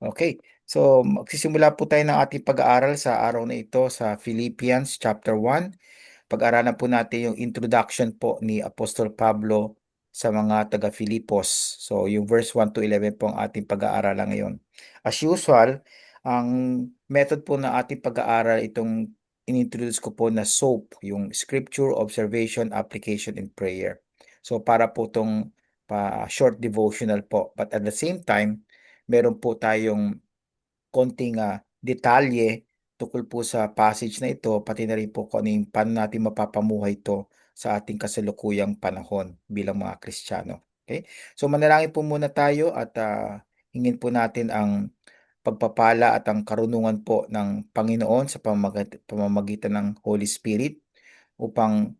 Okay, so magsisimula po tayo ng ating pag-aaral sa araw na ito sa Philippians chapter 1. Pag-aralan po natin yung introduction po ni Apostol Pablo sa mga taga-Filipos. So yung verse 1 to 11 po ang ating pag-aaralan ngayon. As usual, ang method po na ating pag-aaral itong inintroduce ko po na SOAP, yung Scripture, Observation, Application, and Prayer. So para po itong short devotional po. But at the same time, meron po tayong konting detalye tungkol po sa passage na ito, pati na rin po kung ano yung paano natin mapapamuhay ito sa ating kasalukuyang panahon bilang mga Kristiyano. Okay? So manalangin po muna tayo at hingin po natin ang pagpapala at ang karunungan po ng Panginoon sa pamamagitan ng Holy Spirit upang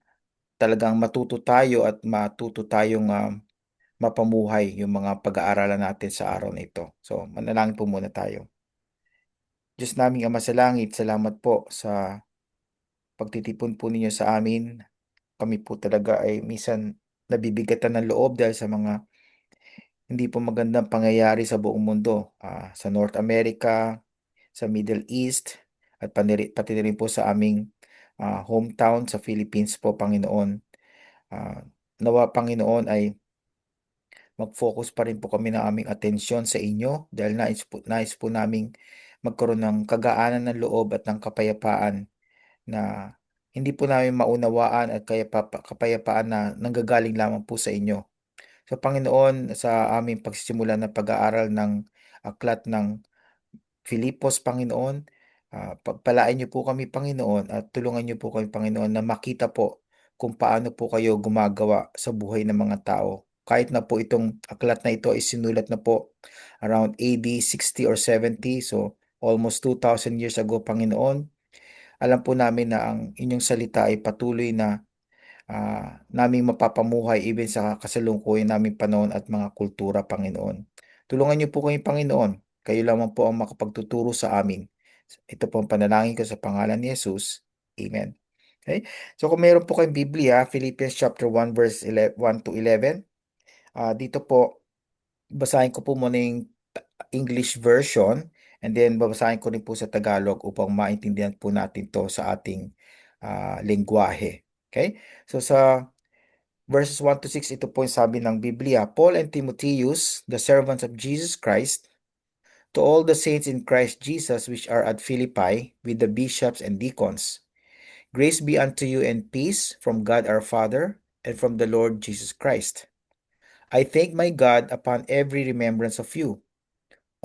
talagang matuto tayo at matuto tayong mapamuhay yung mga pag-aaralan natin sa araw na ito. So, manalangin po muna tayo. Diyos naming Ama sa Langit, salamat po sa pagtitipon po ninyo sa amin. Kami po talaga ay minsan nabibigatan ng loob dahil sa mga hindi po magandang pangyayari sa buong mundo. Sa North America, sa Middle East, at pati na rin po sa aming hometown sa Philippines po, Panginoon. Ah, Nawa, Panginoon, ay mag-focus pa rin po kami ng aming atensyon sa inyo dahil nais po naming magkaroon ng kagaanan ng loob at ng kapayapaan na hindi po namin maunawaan at kapayapaan na nanggagaling lamang po sa inyo. So Panginoon, sa aming pagsisimula ng pag-aaral ng aklat ng Filipos, Panginoon, pagpalain niyo po kami, Panginoon, at tulungan niyo po kami, Panginoon, na makita po kung paano po kayo gumagawa sa buhay ng mga tao. Kahit na po itong aklat na ito ay sinulat na po around AD 60 or 70, so almost 2,000 years ago, Panginoon, alam po namin na ang inyong salita ay patuloy na naming mapapamuhay even sa kasalukuyang naming panahon at mga kultura, Panginoon. Tulungan niyo po kami, Panginoon. Kayo lamang po ang makapagtuturo sa amin. Ito po ang panalangin ko sa pangalan ni Jesus. Amen. Okay? So kung mayroon po kayong Biblia, Philippians chapter 1 verse 1 to 11, dito po basahin ko po muna yung English version and then babasahin ko rin po sa Tagalog upang maintindihan po natin to sa ating lengguwahe. Okay? So sa verses 1 to 6, ito po yung sabi ng Biblia, Paul and Timotheus, the servants of Jesus Christ, to all the saints in Christ Jesus which are at Philippi, with the bishops and deacons. Grace be unto you and peace from God our Father and from the Lord Jesus Christ. I thank my God upon every remembrance of you,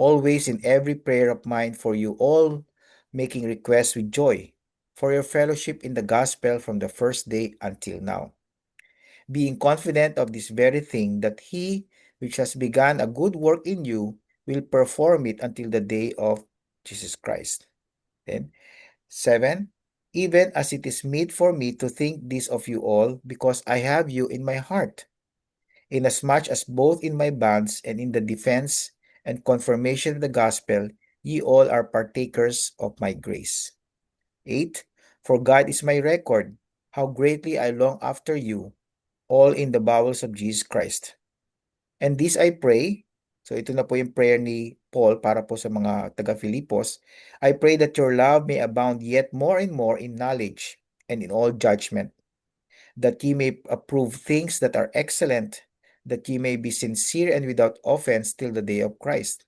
always in every prayer of mine for you all, making requests with joy, for your fellowship in the gospel from the first day until now, being confident of this very thing, that he which has begun a good work in you will perform it until the day of Jesus Christ. Then 7, even as it is meet for me to think this of you all, because I have you in my heart, inasmuch as both in my bonds and in the defense and confirmation of the gospel, ye all are partakers of my grace. 8, for God is my record, how greatly I long after you, all in the bowels of Jesus Christ. And this I pray, so ito na po yung prayer ni Paul para po sa mga taga-Filipos, I pray that your love may abound yet more and more in knowledge and in all judgment, that ye may approve things that are excellent, that ye may be sincere and without offense till the day of Christ,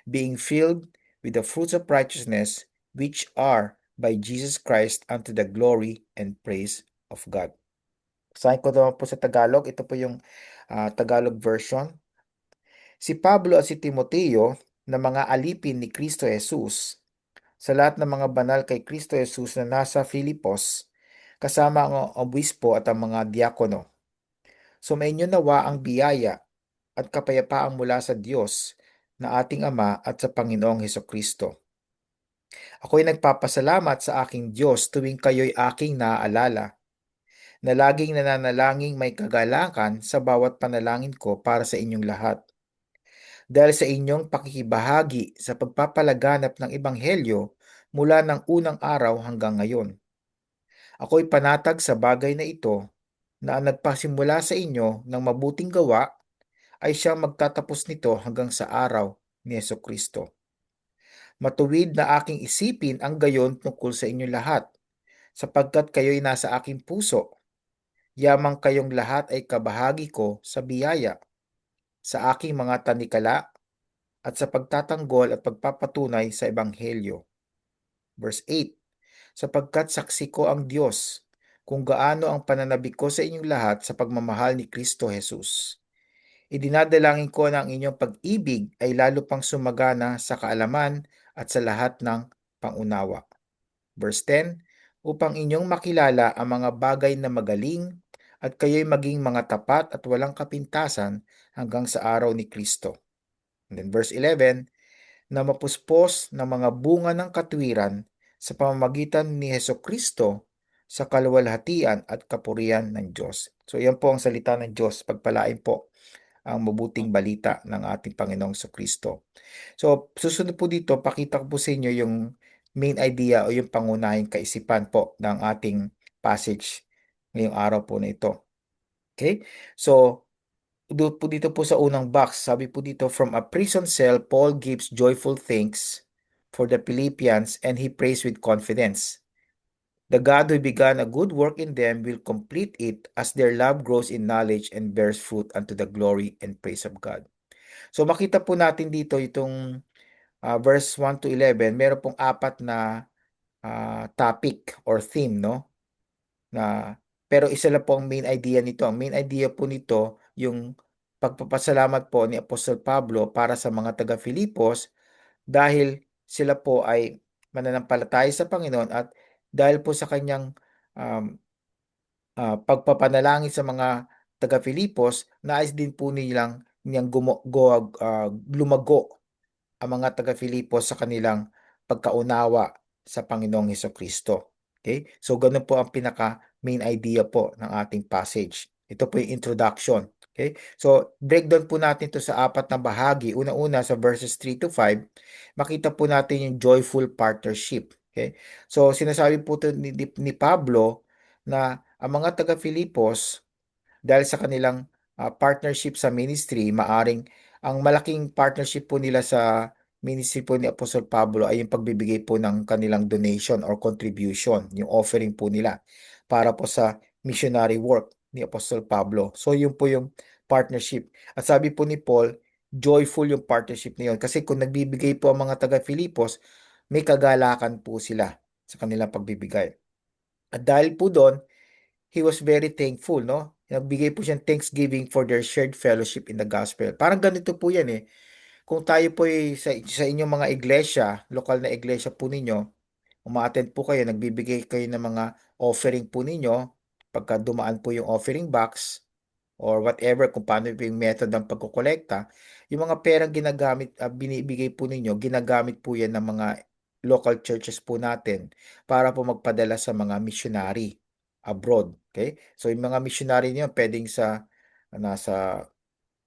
being filled with the fruits of righteousness, which are by Jesus Christ unto the glory and praise of God. Basahin ko naman po sa Tagalog. Ito po yung Tagalog version. Si Pablo at si Timoteo na mga alipin ni Kristo Jesus sa lahat ng mga banal kay Kristo Jesus na nasa Filipos, kasama ang obispo at ang mga diakono. Sumainyo nawa ang biyaya at kapayapaang mula sa Diyos na ating Ama at sa Panginoong Hesukristo. Ako'y nagpapasalamat sa aking Diyos tuwing kayo'y aking naaalala, na laging nananalangin may kagalakan sa bawat panalangin ko para sa inyong lahat. Dahil sa inyong pakikibahagi sa pagpapalaganap ng Ebanghelyo mula ng unang araw hanggang ngayon. Ako'y panatag sa bagay na ito, na ang nagpasimula sa inyo ng mabuting gawa ay siyang magtatapos nito hanggang sa araw ni Kristo. Matuwid na aking isipin ang gayon tungkol sa inyong lahat, sapagkat kayo'y nasa aking puso. Yamang kayong lahat ay kabahagi ko sa biyaya, sa aking mga tanikala, at sa pagtatanggol at pagpapatunay sa Ebanghelyo. Verse 8, sapagkat saksi ko ang Diyos kung gaano ang pananabik ko sa inyong lahat sa pagmamahal ni Kristo Jesus. Idinadalangin ko na ang inyong pag-ibig ay lalo pang sumagana sa kaalaman at sa lahat ng pangunawa. Verse 10, upang inyong makilala ang mga bagay na magaling at kayo'y maging mga tapat at walang kapintasan hanggang sa araw ni Kristo. And then verse 11, na mapuspos ng mga bunga ng katwiran sa pamamagitan ni Heso Kristo sa kaluwalhatian at kapurihan ng Diyos. So yan po ang salita ng Diyos. Pagpalain po ang mabuting balita ng ating Panginoong Kristo. So susunod po dito, pakita ko po sa inyo yung main idea o yung pangunahing kaisipan po ng ating passage ngayong araw po na ito. Okay? So dito po sa unang box, sabi po dito, from a prison cell, Paul gives joyful thanks for the Philippians and he prays with confidence. The God who began a good work in them will complete it as their love grows in knowledge and bears fruit unto the glory and praise of God. So makita po natin dito itong verse 1 to 11, meron pong apat na topic or theme, no? Na pero isa lang po ang main idea nito. Ang main idea po nito yung pagpapasalamat po ni Apostol Pablo para sa mga taga-Filipos dahil sila po ay mananampalataya sa Panginoon at dahil po sa kanyang um, pagpapanalangin sa mga taga-Filipos, nais din po niyang lumago ang mga taga-Filipos sa kanilang pagkaunawa sa Panginoong Hesukristo. Okay? So, ganun po ang pinaka main idea po ng ating passage. Ito po yung introduction. Okay? So, breakdown po natin ito sa apat na bahagi. Una-una sa verses 3 to 5, makita po natin yung joyful partnership. Okay? So, sinasabi po ito ni Pablo na ang mga taga-Filipos dahil sa kanilang partnership sa ministry, maaring ang malaking partnership po nila sa ministry po ni Apostol Pablo ay yung pagbibigay po ng kanilang donation or contribution, yung offering po nila para po sa missionary work ni Apostol Pablo. So yun po yung partnership. At sabi po ni Paul, joyful yung partnership na yun. Kasi kung nagbibigay po ang mga taga-Filipos, may kagalakan po sila sa kanilang pagbibigay. At dahil po doon, he was very thankful, no? Nagbigay po siyang thanksgiving for their shared fellowship in the gospel. Parang ganito po yan eh. Kung tayo po sa inyong mga iglesia, lokal na iglesia po ninyo, umaattend po kayo, nagbibigay kayo ng mga offering po ninyo, pagka dumaan po yung offering box, or whatever, kung paano po yung method ng pagkukolekta, yung mga perang binibigay po ninyo, ginagamit po yan ng mga local churches po natin para po magpadala sa mga missionary abroad. Okay? So yung mga missionary niyo pwedeng nasa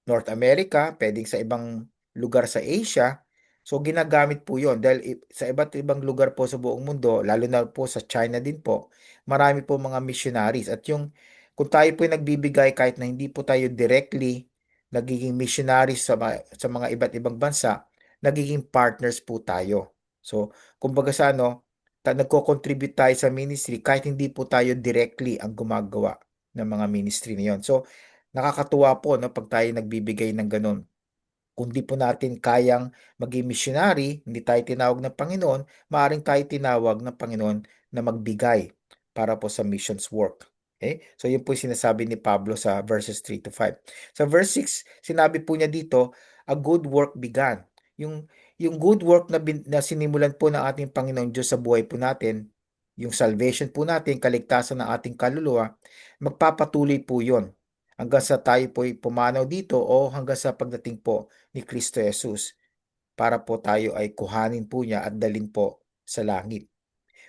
North America, pwedeng sa ibang lugar sa Asia. So ginagamit po 'yon dahil sa iba't ibang lugar po sa buong mundo, lalo na po sa China din po, marami po mga missionaries at yung kung tayo po ay nagbibigay kahit na hindi po tayo directly nagiging missionaries sa mga iba't ibang bansa, nagiging partners po tayo. So, kumbaga sa ano, nagko-contribute tayo sa ministry kahit hindi po tayo directly ang gumagawa ng mga ministry na 'yon. So, nakakatuwa po 'no, 'pag tayo nagbibigay ng gano'n. Kung di po natin kayang maging missionary, hindi tayo tinawag ng Panginoon, maaaring tayo tinawag ng Panginoon na magbigay para po sa missions work. Okay? So yun po yung sinasabi ni Pablo sa verses 3 to 5. Sa verse 6, sinabi po niya dito, a good work began. Yung good work na sinimulan po ng ating Panginoong Diyos sa buhay po natin, yung salvation po natin, kaligtasan ng ating kaluluwa, magpapatuloy po yon hanggang sa tayo po pumanaw dito o hanggang sa pagdating po ni Kristo Jesus para po tayo ay kuhanin po niya at dalhin po sa langit.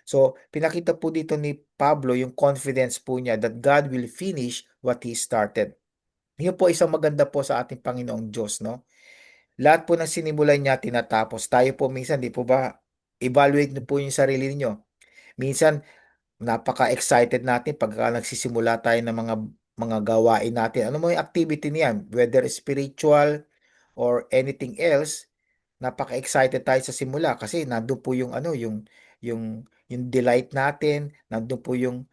So, pinakita po dito ni Pablo yung confidence po niya that God will finish what He started. Yun po isang maganda po sa ating Panginoong Diyos, no? Lahat po ng sinimulan niya, tinatapos. Tayo po minsan, di po ba, evaluate niyo po yung sarili niyo. Minsan, napaka-excited natin pagka nagsisimula tayo ng mga gawain natin. Ano mo yung activity niyan? Whether spiritual or anything else, napaka-excited tayo sa simula kasi nandun po yung ano, yung delight natin, nandun po yung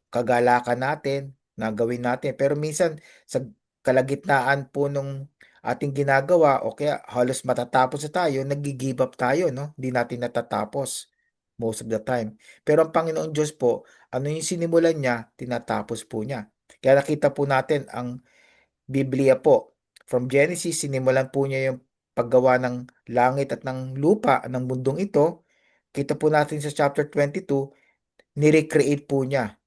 kagalakan natin na gawin natin. Pero minsan sa kalagitnaan po nung ating ginagawa o kaya halos matatapos na tayo, nag-give up tayo, no? Hindi natin natatapos most of the time. Pero ang Panginoon Diyos po, ano yung sinimulan niya, tinatapos po niya. Kaya nakita po natin ang Biblia po. From Genesis, sinimulan po niya yung paggawa ng langit at ng lupa, ng mundong ito. Kita po natin sa chapter 22, ni-recreate po niya.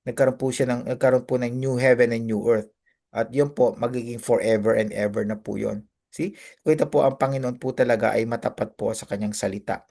Nagkaroon po ng new heaven and new earth. At yun po, magiging forever and ever na po yun. See? Kita po, ang Panginoon po talaga ay matapat po sa kanyang salita.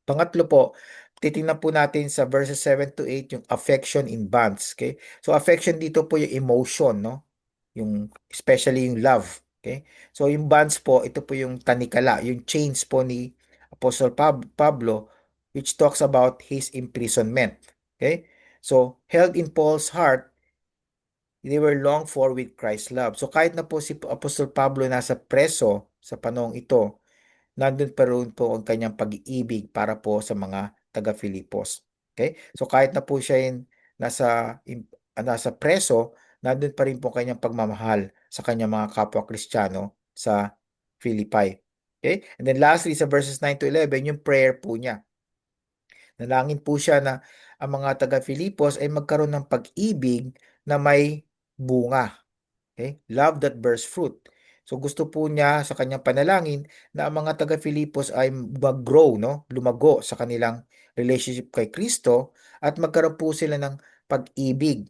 Pangatlo po, titingnan po natin sa verses 7 to 8 yung affection in bonds. Okay? So affection dito po yung emotion, no? Yung especially yung love. Okay? So yung bonds po, ito po yung tanikala, yung chains po ni Apostle Pablo which talks about his imprisonment. Okay? So held in Paul's heart, they were long for with Christ's love. So kahit na po si Apostle Pablo nasa preso sa panahong ito, nandun pa rin po ang kanyang pag-iibig para po sa mga taga-Filipos. Okay? So kahit na po siya yung nasa preso, nandun pa rin po ang kanyang pagmamahal sa kanyang mga kapwa Kristiyano sa Philippi. Okay? And then lastly, sa verses 9 to 11, yung prayer po niya. Nalangin po siya na ang mga taga-Filipos ay magkaroon ng pag-ibig na may bunga. Okay? Love that bears fruit. So gusto po niya sa kanyang panalangin na ang mga taga-Filipos ay mag-grow, no? Lumago sa kanilang relationship kay Kristo at magkaroon po sila ng pag-ibig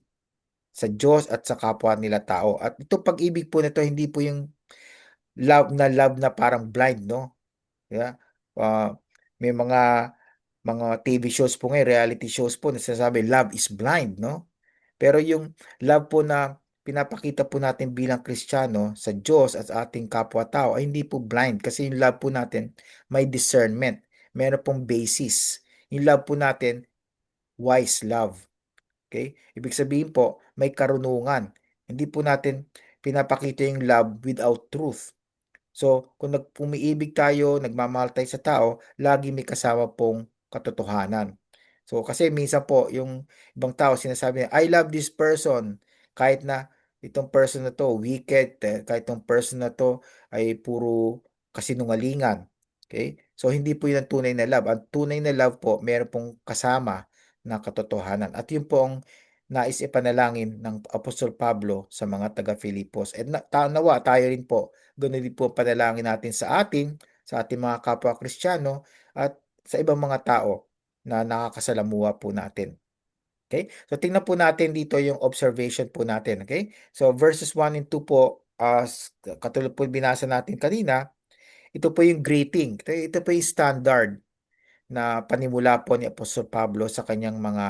sa Diyos at sa kapwa nila tao. At ito pag-ibig po nito hindi po yung love na parang blind, no? Yeah. Ah, may mga TV shows po ngayon, reality shows po na sinasabi love is blind, no? Pero yung love po na pinapakita po natin bilang Kristiyano sa Diyos at sa ating kapwa-tao ay hindi po blind kasi yung love po natin may discernment. Meron pong basis. Yung love po natin, wise love. Okay? Ibig sabihin po, may karunungan. Hindi po natin pinapakita yung love without truth. So, kung umiibig tayo, nagmamahal tayo sa tao, lagi may kasama pong katotohanan. So, kasi minsan po, yung ibang tao sinasabi niya, I love this person. Kahit na itong person na to, wicked, kahit itong person na to ay puro kasinungalingan. Okay? So, hindi po yun ang tunay na love. Ang tunay na love po, meron pong kasama na katotohanan. At yun po ang nais ipanalangin ng Apostol Pablo sa mga taga-Filipos. At nawa tayo rin po ganoon din po panalangin natin sa ating mga kapwa Kristiyano at sa ibang mga tao na nakakasalamuha po natin. Okay? So tingnan po natin dito yung observation po natin, okay? So verses 1 and 2 po, katulad po binasa natin kanina, ito po yung greeting. Ito po yung standard na panimula po ni Apostol Pablo sa kanyang mga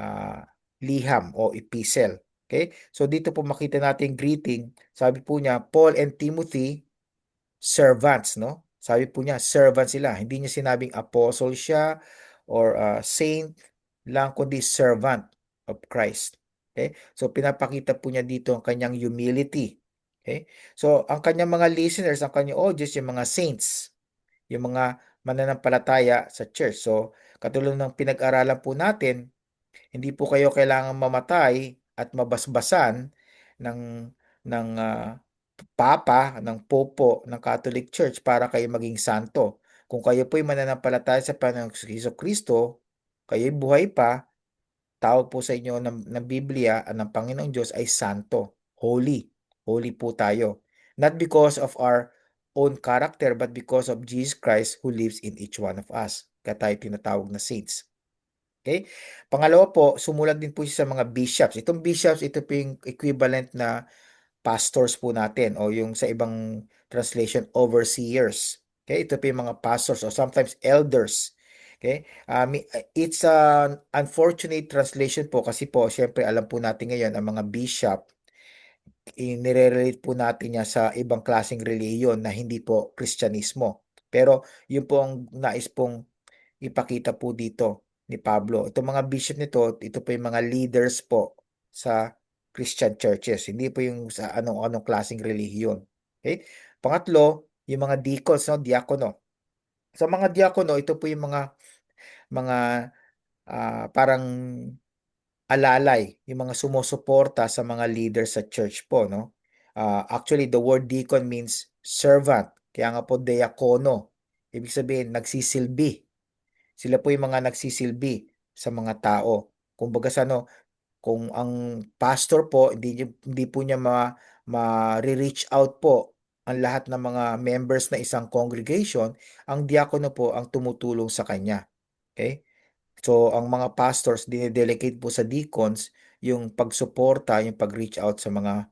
ah, liham o epistle. Okay? So dito po makita natin greeting. Sabi po niya, Paul and Timothy, servants, no? Sabi po niya, servant sila. Hindi niya sinabing apostle siya or saint lang, kundi servant of Christ. Okay? So pinapakita po niya dito ang kanyang humility. Okay? So ang kanyang mga listeners, ang kanyang audience, yung mga saints, yung mga mananampalataya sa church. So katulad ng pinag-aralan po natin, hindi po kayo kailangang mamatay at mabasbasan ng papa, ng popo ng Catholic Church para kayo maging santo. Kung kayo po'y mananampalataya sa Panginoong Kristo, kayo'y buhay pa, tawag po sa inyo ng Biblia at ng Panginoong Diyos ay santo, holy. Holy po tayo. Not because of our own character, but because of Jesus Christ who lives in each one of us. Kaya tayo tinatawag na saints. Okay? Pangalawa po, sumulat din po siya sa mga bishops. Itong bishops, ito po yung equivalent na pastors po natin o yung sa ibang translation, overseers. Okay? Ito po yung mga pastors or sometimes elders. Okay? It's an unfortunate translation po kasi po, syempre alam po natin ngayon ang mga bishop, nire-relate po natin niya sa ibang klaseng reliyon na hindi po Kristyanismo. Pero yun po ang nais pong ipakita po dito ni Pablo. Itong mga bishop nito, ito po yung mga leaders po sa Christian churches. Hindi po yung sa anong klaseng relihiyon. Okay? Pangatlo, yung mga deacons, no, diakono. Sa mga diakono, ito po yung mga parang alalay, yung mga sumusuporta sa mga leaders sa church po, no? Actually, the word deacon means servant. Kaya nga po diakono. Ibig sabihin, nagsisilbi. Sila po yung mga nagsisilbi sa mga tao. Kumbaga sa ano, kung ang pastor po, hindi po niya ma-reach out po ang lahat ng mga members na isang congregation, ang diakono po ang tumutulong sa kanya. Okay? So, ang mga pastors, dinedelegate po sa deacons yung pagsuporta, yung pag-reach out sa mga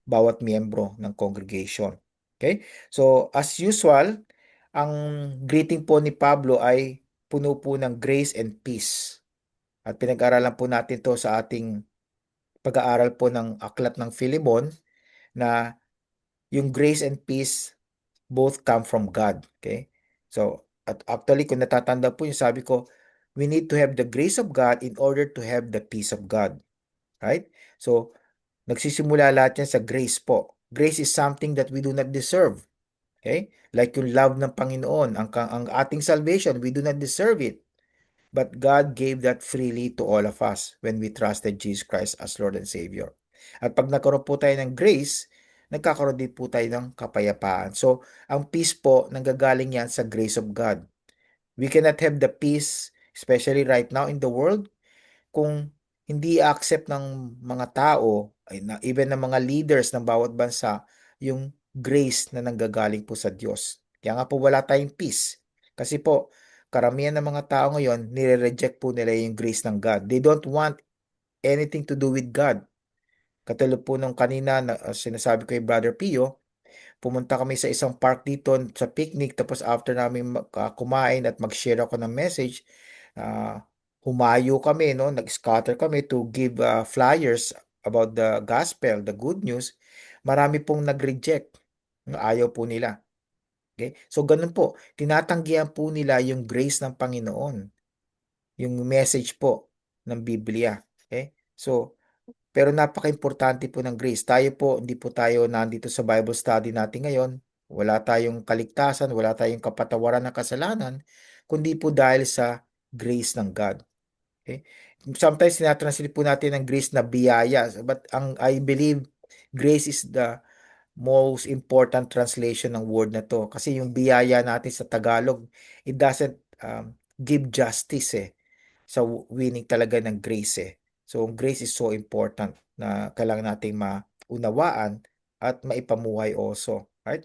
bawat miyembro ng congregation. Okay? So, as usual, ang greeting po ni Pablo ay puno po ng grace and peace. At pinag-aralan po natin to sa ating pag-aaral po ng Aklat ng Philemon na yung grace and peace both come from God. Okay? So, at actually, kung natatanda po yung sabi ko, we need to have the grace of God in order to have the peace of God. Right? So, nagsisimula lahat yan sa grace po. Grace is something that we do not deserve. Okay? Like yung love ng Panginoon, ang ating salvation, we do not deserve it. But God gave that freely to all of us when we trusted Jesus Christ as Lord and Savior. At pag nagkaroon po tayo ng grace, nagkakaroon din po tayo ng kapayapaan. So, ang peace po, nanggagaling yan sa grace of God. We cannot have the peace, especially right now in the world, kung hindi accept ng mga tao, even ng mga leaders ng bawat bansa, yung grace na nanggagaling po sa Diyos. Kaya nga po wala tayong peace. Kasi po, karamihan ng mga tao ngayon, nire-reject po nila yung grace ng God. They don't want anything to do with God. Katulad po nung kanina na sinasabi ko kay Brother Pio, pumunta kami sa isang park dito sa picnic, tapos after namin kumain at mag-share ako ng message, uh, humayo kami, no? Nag-scatter kami to give flyers about the gospel, the good news. Marami pong nag-reject. Ayaw po nila. Okay? So, ganun po. Tinatanggihan po nila yung grace ng Panginoon. Yung message po ng Biblia. Okay? So, pero napaka-importante po ng grace. Tayo po, hindi po tayo nandito sa Bible study natin ngayon. Wala tayong kaligtasan, wala tayong kapatawaran ng kasalanan, kundi po dahil sa grace ng God. Okay? Sometimes tinatranslate po natin ang grace na biyaya, but I believe grace is the most important translation ng word na to. Kasi yung biyaya natin sa Tagalog, it doesn't give justice sa winning talaga ng grace So, grace is so important na kailangan nating maunawaan at maipamuhay also. Right?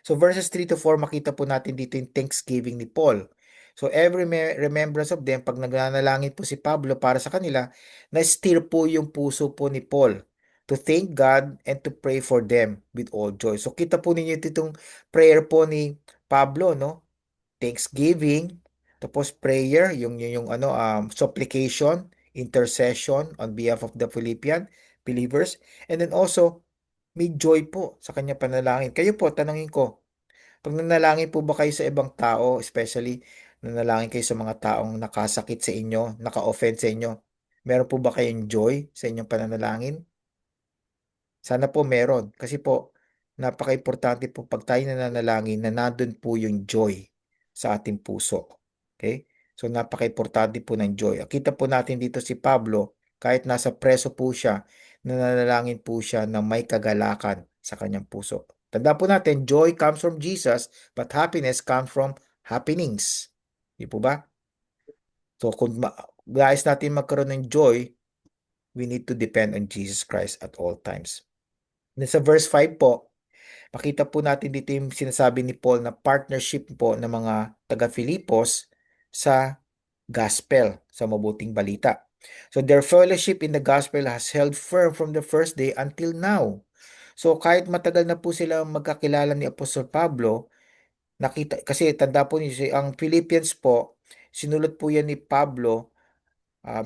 So verses 3 to 4, makita po natin dito yung thanksgiving ni Paul. So every remembrance of them, pag nagnanalangin po si Pablo para sa kanila, na-stir po yung puso po ni Paul to thank God and to pray for them with all joy. So kita po ninyo itong prayer po ni Pablo, no? Thanksgiving, tapos prayer, yung ano supplication, intercession on behalf of the Philippian believers, and then also may joy po sa kanya panalangin. Kayo po, tanongin ko, pag nanalangin po ba kayo sa ibang tao, especially nanalangin kayo sa mga taong nakasakit sa inyo, naka-offend sa inyo, meron po ba kayong joy sa inyong pananalangin? Sana po meron. Kasi po, napaka-importante po pag tayo nananalangin na nandun po yung joy sa ating puso. Okay? So, napaka-importante po ng joy. Kita po natin dito si Pablo, kahit nasa preso po siya, nananalangin po siya na may kagalakan sa kanyang puso. Tanda po natin, joy comes from Jesus, but happiness comes from happenings. Di po ba? So, kung guys natin magkaroon ng joy, we need to depend on Jesus Christ at all times. Sa verse 5 po, makita po natin dito yung sinasabi ni Paul na partnership po ng mga taga-Filipos sa gospel, sa mabuting balita. So their fellowship in the gospel has held firm from the first day until now. So kahit matagal na po sila magkakilala ni Apostol Pablo, nakita kasi tanda po niyo ang Philippians po, sinulat po yan ni Pablo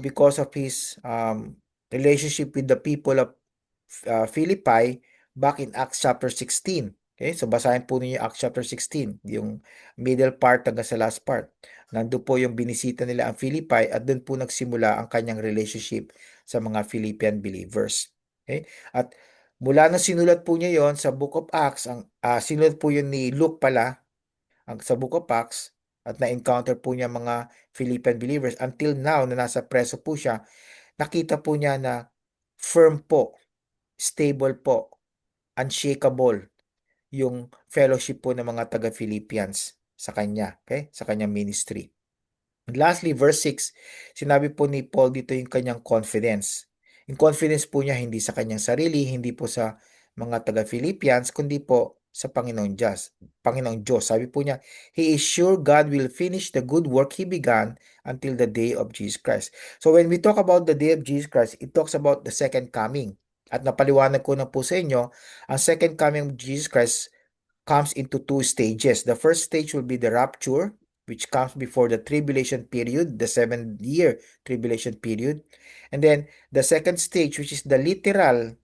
because of his relationship with the people of Philippi back in Acts chapter 16. Okay, so basahin po ninyo Acts chapter 16, yung middle part hanggang sa last part. Nandun po yung binisita nila ang Philippi at doon po nagsimula ang kanyang relationship sa mga Philippian believers. Okay? At Mula nung sinulat po niya yon sa Book of Acts, sinulat po yun ni Luke pala, sa Book of Acts, at na-encounter po niya mga Philippian believers until now na nasa preso po siya, nakita po niya na firm po, stable po, unshakable yung fellowship po ng mga taga-Philippians sa kanya, okay? Sa kanyang ministry. And lastly, verse 6, sinabi po ni Paul dito yung kanyang confidence. Yung confidence po niya hindi sa kanyang sarili, hindi po sa mga taga-Philippians, kundi po sa Panginoon Diyos. Panginoon Diyos. Sabi po niya, He is sure God will finish the good work He began until the day of Jesus Christ. So when we talk about the day of Jesus Christ, it talks about the second coming. At napaliwanag ko na po sa inyo, ang second coming of Jesus Christ comes into two stages. The first stage will be the rapture, which comes before the tribulation period, the 7-year tribulation period. And then the second stage, which is the literal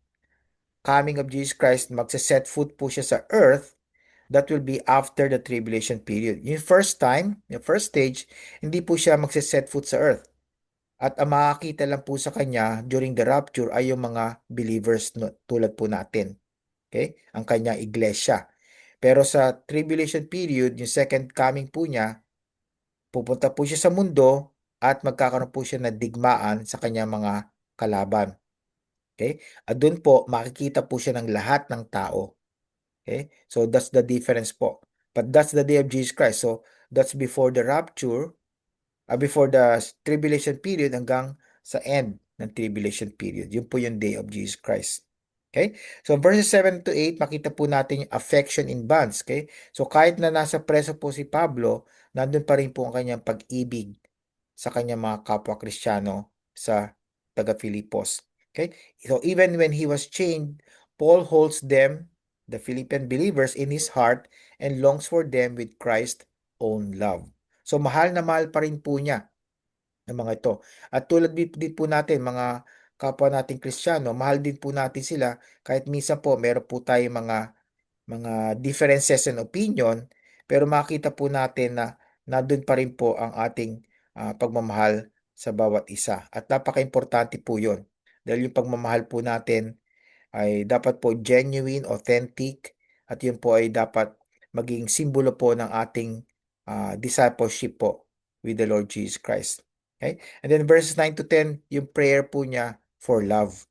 coming of Jesus Christ, magsaset foot po siya sa earth, that will be after the tribulation period. Yung first time, yung first stage, hindi po siya magsaset foot sa earth. At ang makakita lang po sa kanya during the rapture ay yung mga believers tulad po natin. Okay? Ang kanyang iglesia. Pero sa tribulation period, yung second coming po niya, pupunta po siya sa mundo at magkakaroon po siya ng digmaan sa kanyang mga kalaban. Okay? At doon po, makikita po siya ng lahat ng tao. Okay? So that's the difference po. But that's the day of Jesus Christ. So that's before the rapture, before the tribulation period hanggang sa end ng tribulation period. Yun po yung day of Jesus Christ. Okay? So verses 7 to 8, makita po natin yung affection in bonds. Okay? So kahit na nasa preso po si Pablo, nandun pa rin po ang kanyang pag-ibig sa kanyang mga kapwa Kristiyano sa taga-Filipos. Okay? So even when he was chained, Paul holds them, the Philippian believers, in his heart and longs for them with Christ's own love. So mahal na mahal pa rin po niya ang mga ito. At tulad din po natin, mga kapwa nating Kristiyano, mahal din po natin sila kahit minsan po meron po tayong mga differences in opinion, pero makita po natin na nandun pa rin po ang ating pagmamahal sa bawat isa. At napaka-importante po yun. Dahil yung pagmamahal po natin ay dapat po genuine, authentic, at yun po ay dapat maging simbolo po ng ating discipleship po with the Lord Jesus Christ. Okay? And then verses 9 to 10, yung prayer po niya for love.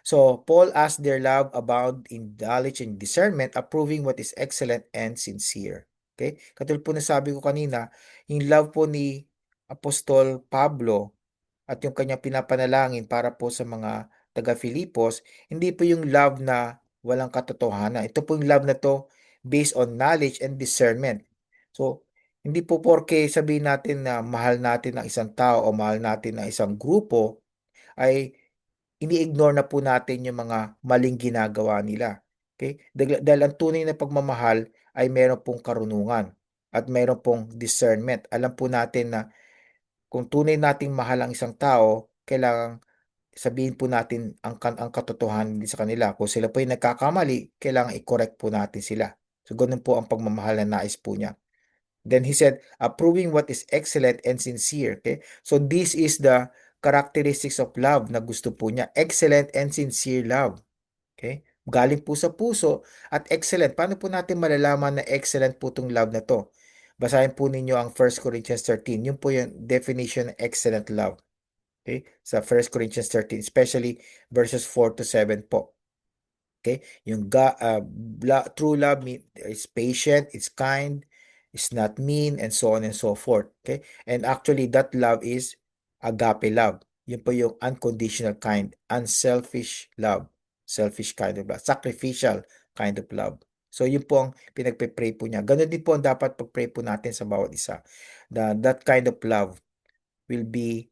So, Paul asked their love abound in knowledge and discernment, approving what is excellent and sincere. Okay? Katulad po na sabi ko kanina, yung love po ni Apostol Pablo at yung kanyang pinapanalangin para po sa mga taga-Filipos, hindi po yung love na walang katotohanan. Ito po yung love na to based on knowledge and discernment. So, hindi po porke sabihin natin na mahal natin ang isang tao o mahal natin ang isang grupo, ay ini-ignore na po natin yung mga maling ginagawa nila. Okay? Dahil ang tunay na pagmamahal ay meron pong karunungan at meron pong discernment. Alam po natin na kung tunay nating mahal ang isang tao, kailangan sabihin po natin ang katotohanan din sa kanila. Kung sila po ay nagkakamali, kailangan i-correct po natin sila. So, ganun po ang pagmamahal na nais po niya. Then he said, approving what is excellent and sincere. Okay? So this is the characteristics of love na gusto po niya. Excellent and sincere love. Okay? Galing po sa puso at excellent. Paano po natin malalaman na excellent po itong love na to? Basahin po ninyo ang 1 Corinthians 13. Yun po yung definition ng excellent love. Okay? Sa 1 Corinthians 13, especially verses 4 to 7 po. Okay? Yung true love is patient, it's kind, it's not mean, and so on and so forth. Okay? And actually, that love is agape love. Yun po yung unconditional kind, unselfish love, selfish kind of love, sacrificial kind of love. So, yun po ang pinagpe-pray po niya. Ganun din po ang dapat pag-pray po natin sa bawat isa. That kind of love will be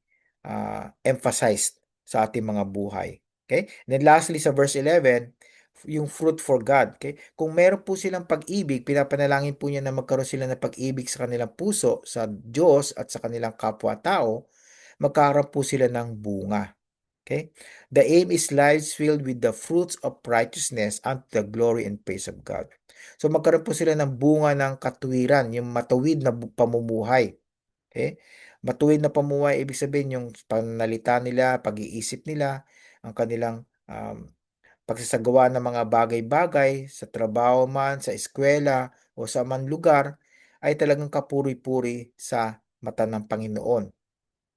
emphasized sa ating mga buhay. Okay? And then lastly, sa verse 11, yung fruit for God. Okay? Kung meron po silang pag-ibig, pinapanalangin po niya na magkaroon sila ng pag-ibig sa kanilang puso, sa Diyos at sa kanilang kapwa-tao, magkakaroon po sila ng bunga. Okay? The aim is lives filled with the fruits of righteousness unto the glory and praise of God. So magkaroon po sila ng bunga ng katuwiran, yung matuwid na pamumuhay. Okay? Matuwid na pamumuhay, ibig sabihin yung pananalita nila, pag-iisip nila, ang kanilang pagsasagawa ng mga bagay-bagay sa trabaho man, sa eskwela, o sa man lugar, ay talagang kapuri-puri sa mata ng Panginoon.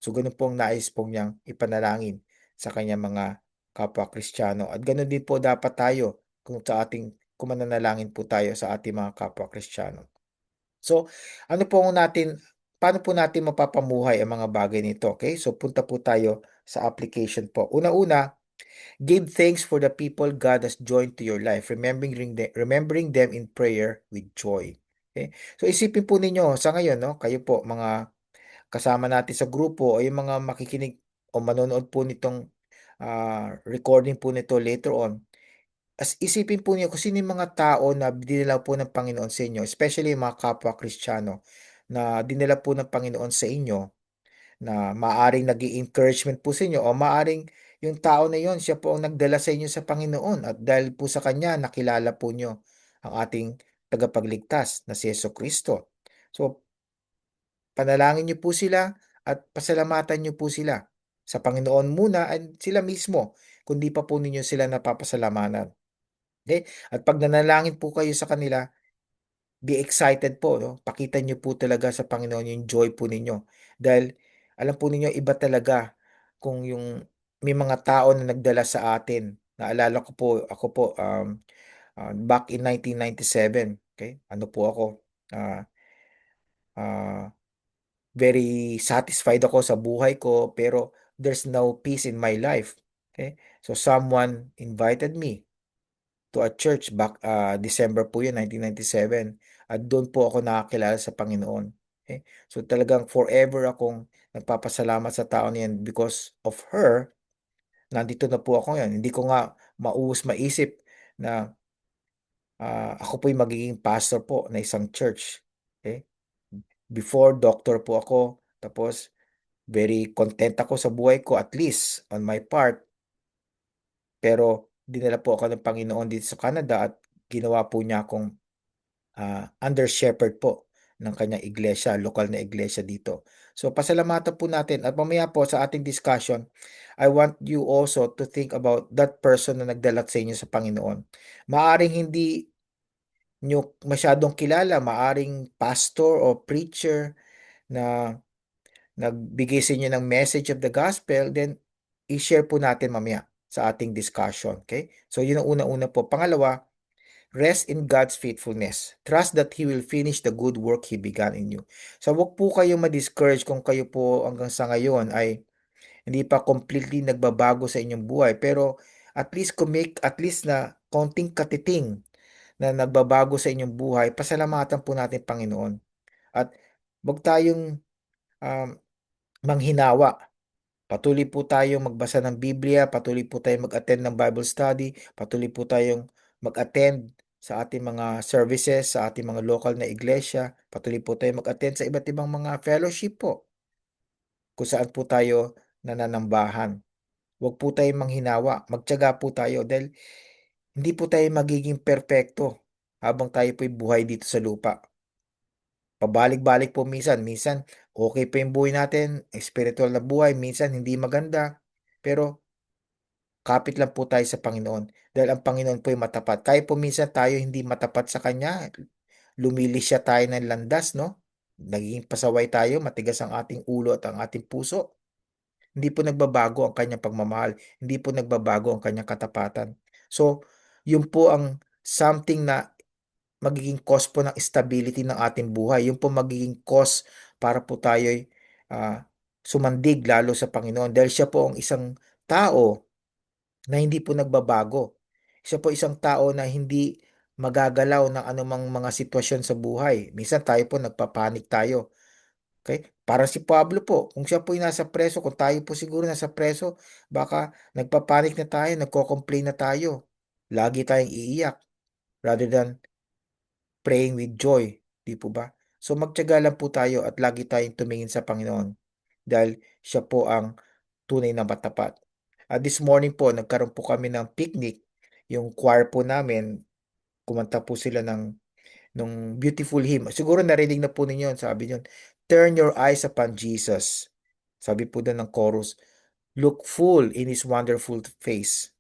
So, ganun po ang nais po niyang ipanalangin sa kanyang mga kapwa Kristiyano. At ganun din po dapat tayo kung mananalangin po tayo sa ating mga kapwa Kristiyano. So, ano po natin, paano po natin mapapamuhay ang mga bagay nito? Okay? So, punta po tayo sa application po. Una-una, give thanks for the people God has joined to your life, remembering them in prayer with joy. Okay? So, isipin po ninyo sa ngayon, no? Kayo po, mga kasama natin sa grupo o yung mga makikinig o manonood po nitong recording po nito later on, as isipin po niyo kung sino yung mga tao na dinala po ng Panginoon sa inyo, especially yung mga kapwa Kristiyano na dinala po ng Panginoon sa inyo, na maaring nag-i-encouragement po sa inyo o maaring yung tao na yon siya po ang nagdala sa inyo sa Panginoon at dahil po sa kanya nakilala po nyo ang ating tagapagligtas na si Kristo. So, panalangin niyo po sila at pasalamatan niyo po sila sa Panginoon muna at sila mismo, kundi pa po ninyo sila napapasalamatan. Okay? At pag nanalangin po kayo sa kanila, be excited po, no? Pakita niyo po talaga sa Panginoon yung joy po ninyo. Dahil alam po ninyo, iba talaga kung yung may mga tao na nagdala sa atin. Naalala ko po, ako po, back in 1997, okay? Ano po ako, ah, ah, very satisfied ako sa buhay ko, pero there's no peace in my life. Okay? So someone invited me to a church back December po yun, 1997. At doon po ako nakakilala sa Panginoon. Okay? So talagang forever akong nagpapasalamat sa tao niyan because of her. Nandito na po ako ngayon. Hindi ko nga maisip na ako po'y magiging pastor po na isang church. Okay? Before, doctor po ako. Tapos, very content ako sa buhay ko, at least on my part. Pero dinala po ako ng Panginoon dito sa Canada at ginawa po niya akong under shepherd po ng kanyang iglesia, lokal na iglesia dito. So pasalamatan po natin at mamaya po sa ating discussion, I want you also to think about that person na nagdala sa inyo sa Panginoon. Maaring hindi nyo masyadong kilala, maaring pastor o preacher na nagbigay sa inyo ng message of the gospel, then i-share po natin mamaya sa ating discussion. Okay? So yun ang una-una po. Pangalawa, rest in God's faithfulness. Trust that He will finish the good work He began in you. So wag po kayong ma-discourage kung kayo po hanggang sa ngayon ay hindi pa completely nagbabago sa inyong buhay. Pero at least kung make at least na konting katiting na nagbabago sa inyong buhay, pasalamatan po natin Panginoon. At wag tayong um, manghinawa. Patuloy po tayong magbasa ng Biblia, patuloy po tayong mag-attend ng Bible study, patuloy po tayong mag-attend sa ating mga services, sa ating mga local na iglesia, patuloy po tayong mag-attend sa iba't ibang mga fellowship po, kung saan po tayo nananambahan. Huwag po tayong manghinawa, magtiyaga po tayo dahil hindi po tayo magiging perpekto habang tayo po'y buhay dito sa lupa. Pabalik-balik po minsan okay pa yung buhay natin, spiritual na buhay, minsan hindi maganda, pero kapit lang po tayo sa Panginoon dahil ang Panginoon po ay matapat. Kahit po minsan tayo hindi matapat sa Kanya, lumilis siya tayo ng landas, no? Nagiging pasaway tayo, matigas ang ating ulo at ang ating puso. Hindi po nagbabago ang kanyang pagmamahal, hindi po nagbabago ang kanyang katapatan. So, yun po ang something na magiging cause po ng stability ng ating buhay. Yung po magiging cause para po tayo'y sumandig lalo sa Panginoon dahil siya po ang isang tao na hindi po nagbabago. Siya po isang tao na hindi magagalaw ng anumang mga sitwasyon sa buhay. Minsan tayo po nagpapanik tayo. Okay? Para si Pablo po, kung siya po ay nasa preso, kung tayo po siguro nasa preso, baka nagpapanik na tayo, nagko-complain na tayo. Lagi tayong iiyak rather than praying with joy. Di po ba? So magtiyaga lang po tayo at lagi tayong tumingin sa Panginoon dahil siya po ang tunay na matapat. This morning po, nagkaroon po kami ng picnic. Yung choir po namin, kumanta po sila ng beautiful hymn. Siguro narinig na po ninyo, sabi niyo, turn your eyes upon Jesus. Sabi po doon ng chorus, look full in His wonderful face.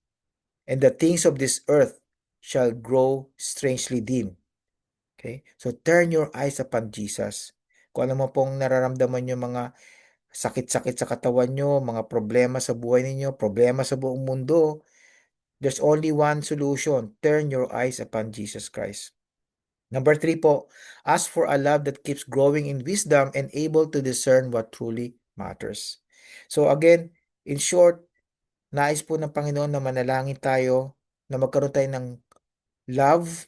and the things of this earth shall grow strangely dim. Okay? So turn your eyes upon Jesus. Kung ano mo pong nararamdaman nyo, mga sakit-sakit sa katawan nyo, mga problema sa buhay ninyo, problema sa buong mundo, there's only one solution. Turn your eyes upon Jesus Christ. Number 3 po, ask for a love that keeps growing in wisdom and able to discern what truly matters. So again, in short, nais po ng Panginoon na manalangin tayo, na magkaroon tayo ng love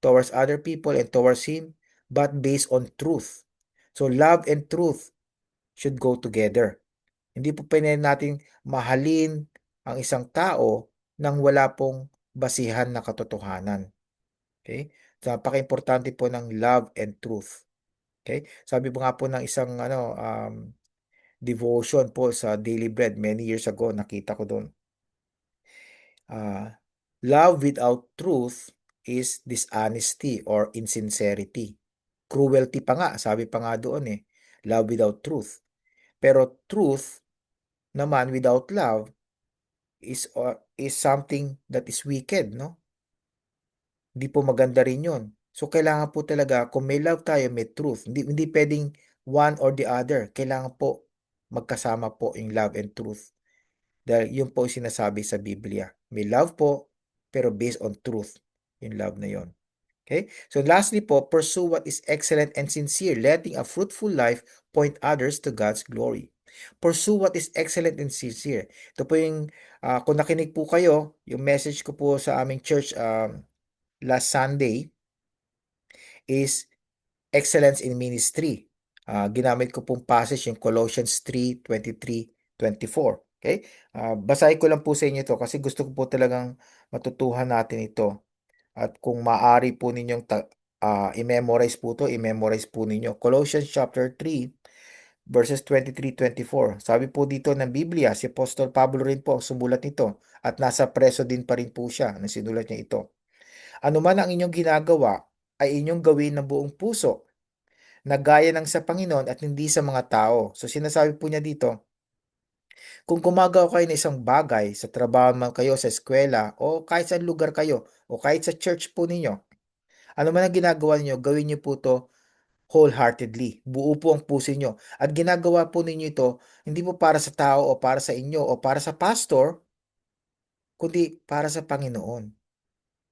towards other people and towards Him, but based on truth. So love and truth should go together. Hindi po pwede natin mahalin ang isang tao nang wala pong basihan na katotohanan. Okay? So, napaka-importante po ng love and truth. Okay? Sabi po nga po ng isang devotion po sa Daily Bread many years ago, nakita ko doon. Love without truth is dishonesty or insincerity. Cruelty pa nga, sabi pa nga doon eh. Love without truth. Pero truth naman without love is something that is wicked, no? Hindi po maganda rin 'yon. So kailangan po talaga kung may love tayo, may truth. Hindi pwedeng one or the other. Kailangan po magkasama po yung love and truth. Dahil yun po yung sinasabi sa Biblia. May love po, pero based on truth. Yung love na yon. Okay? So lastly po, pursue what is excellent and sincere, letting a fruitful life point others to God's glory. Pursue what is excellent and sincere. Ito po yung, kung nakinig po kayo, yung message ko po sa aming church last Sunday is excellence in ministry. Ginamit ko pong passage yung Colossians 3:23-24. Okay? Basahin ko lang po sa inyo ito kasi gusto ko po talagang matutuhan natin ito. At kung maaari po ninyong i-memorize po ito, i-memorize po ninyo. Colossians chapter 3, verses 23-24. Sabi po dito ng Biblia, si Apostol Pablo rin po sumulat nito at nasa preso din pa rin po siya nang sinulat niya ito. Ano man ang inyong ginagawa, ay inyong gawin ng buong puso, na gaya ng sa Panginoon at hindi sa mga tao. So sinasabi po niya dito, kung gumagawa kayo ng isang bagay, sa trabaho man kayo, sa eskwela, o kahit sa lugar kayo, o kahit sa church po ninyo, ano man ang ginagawa niyo, gawin niyo po to wholeheartedly. Buo po ang puso niyo. At ginagawa po ninyo ito, hindi po para sa tao o para sa inyo o para sa pastor, kundi para sa Panginoon.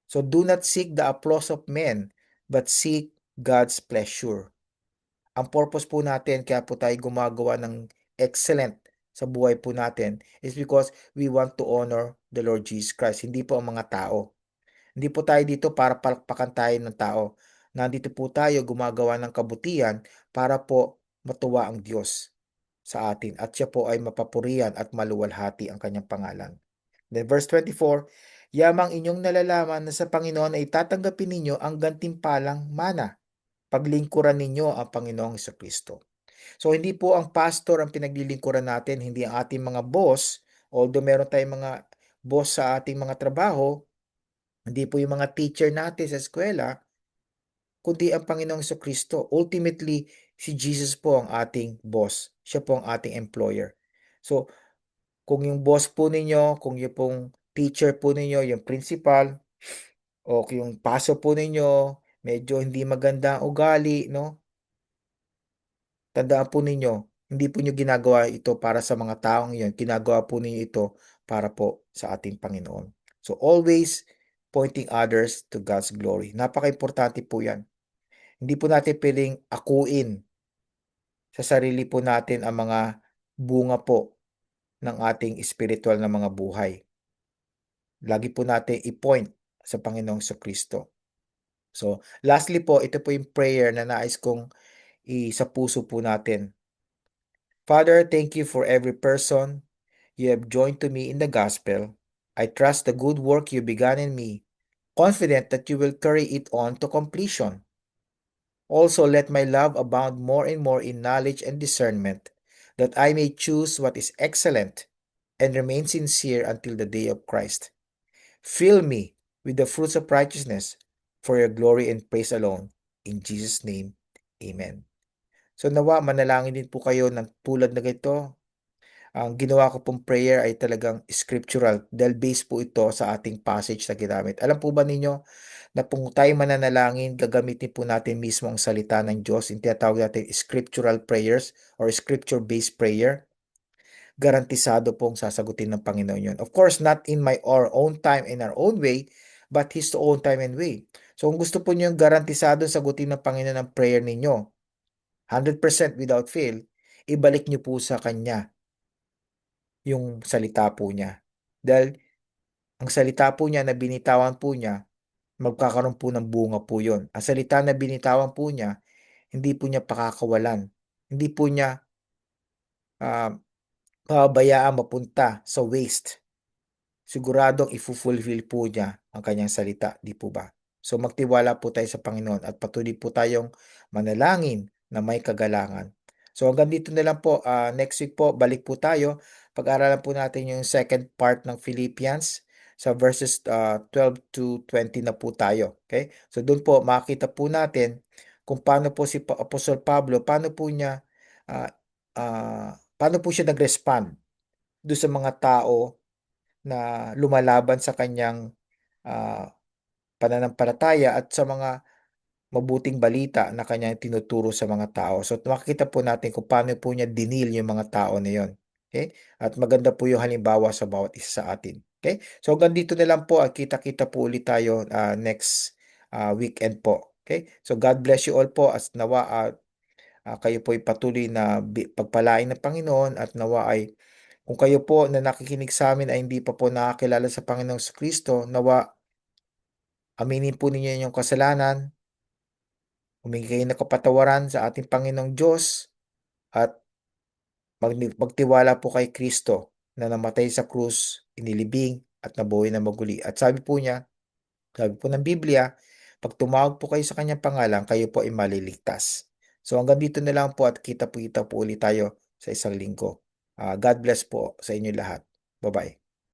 So do not seek the applause of men, but seek God's pleasure. Ang purpose po natin, kaya po tayo gumagawa ng excellent sa buhay po natin is because we want to honor the Lord Jesus Christ, hindi po ang mga tao. Hindi po tayo dito para palakpakan tayo ng tao. Nandito po tayo gumagawa ng kabutihan para po matuwa ang Diyos sa atin at siya po ay mapapurihan at maluwalhati ang kanyang pangalan. Then verse 24, yamang inyong nalalaman na sa Panginoon ay tatanggapin ninyo ang gantimpalang mana. Paglingkuran ninyo ang Panginoong Kristo. So hindi po ang pastor ang pinaglilingkuran natin, hindi ang ating mga boss, although meron tayong mga boss sa ating mga trabaho, hindi po yung mga teacher natin sa eskwela, kundi ang Panginoong Kristo. Ultimately, si Jesus po ang ating boss. Siya po ang ating employer. So, kung yung boss po ninyo, kung yung pong teacher po ninyo, yung principal, o yung paso po ninyo, medyo hindi maganda ang ugali, no? Tandaan po ninyo, hindi po nyo ginagawa ito para sa mga taong iyon. Ginagawa po ninyo ito para po sa ating Panginoon. So always pointing others to God's glory. Napaka-importante po yan. Hindi po natin pwedeng akuin sa sarili po natin ang mga bunga po ng ating spiritual na mga buhay. Lagi po natin i-point sa Panginoong Kristo. So, lastly po, ito po yung prayer na nais kong sa puso po natin. Father, thank you for every person you have joined to me in the gospel. I trust the good work you began in me, confident that you will carry it on to completion. Also, let my love abound more and more in knowledge and discernment, that I may choose what is excellent and remain sincere until the day of Christ. Fill me with the fruits of righteousness for your glory and praise alone. In Jesus' name, Amen. So nawa, manalangin din po kayo ng tulad na ito. Ang ginawa ko pong prayer ay talagang scriptural dahil based po ito sa ating passage na ginamit. Alam po ba ninyo na kung tayo mananalangin, gagamitin po natin mismo ang salita ng Diyos, yung tinatawag natin scriptural prayers or scripture-based prayer, garantisado pong sasagutin ng Panginoon yun. Of course, not in our own time and our own way, but His own time and way. So kung gusto po niyo yung garantisado sagutin ng Panginoon ang prayer ninyo, 100% without fail, ibalik niyo po sa Kanya yung salita po niya. Dahil ang salita po niya na binitawan po niya, magkakaroon po ng bunga po yun. Ang salita na binitawan po niya, hindi po niya pakakawalan. Hindi po niya uh, pabayaan mapunta sa waste. Siguradong ifulfill po niya ang kanyang salita, di po ba? So magtiwala po tayo sa Panginoon at patuloy po tayong manalangin na may kagalangan. So hanggang dito na lang po. Next week po, balik po tayo. Pag-aralan po natin yung second part ng Philippians sa verses 12 to 20 na po tayo. Okay? So doon po makita po natin kung paano po si Apostol Pablo, ah, paano po siya nag-respond doon sa mga tao na lumalaban sa kanyang ah, pananampalataya at sa mga mabuting balita na kanyang tinuturo sa mga tao. So makikita po natin kung paano po niya dinil yung mga tao na yon. Okay? At maganda po yung halimbawa sa bawat isa sa atin. Okay? So hanggang dito na lang po at kita-kita po ulit tayo next weekend po. Okay? So God bless you all po as nawa kayo po ay patuloy na pagpalain ng Panginoon at nawa ay kung kayo po na nakikinig sa amin ay hindi pa po nakakilala sa Panginoong Kristo, nawa aminin po ninyo yung kasalanan, humingi kayo ng kapatawaran sa ating Panginoong Diyos at magtiwala po kay Kristo na namatay sa krus, inilibing at nabuhay na maguli. At sabi po ng Biblia, pag tumawag po kayo sa kanyang pangalan, kayo po ay maliligtas. So hanggang dito na lang po at kita po ulit tayo sa isang linggo. God bless po sa inyo lahat. Bye-bye.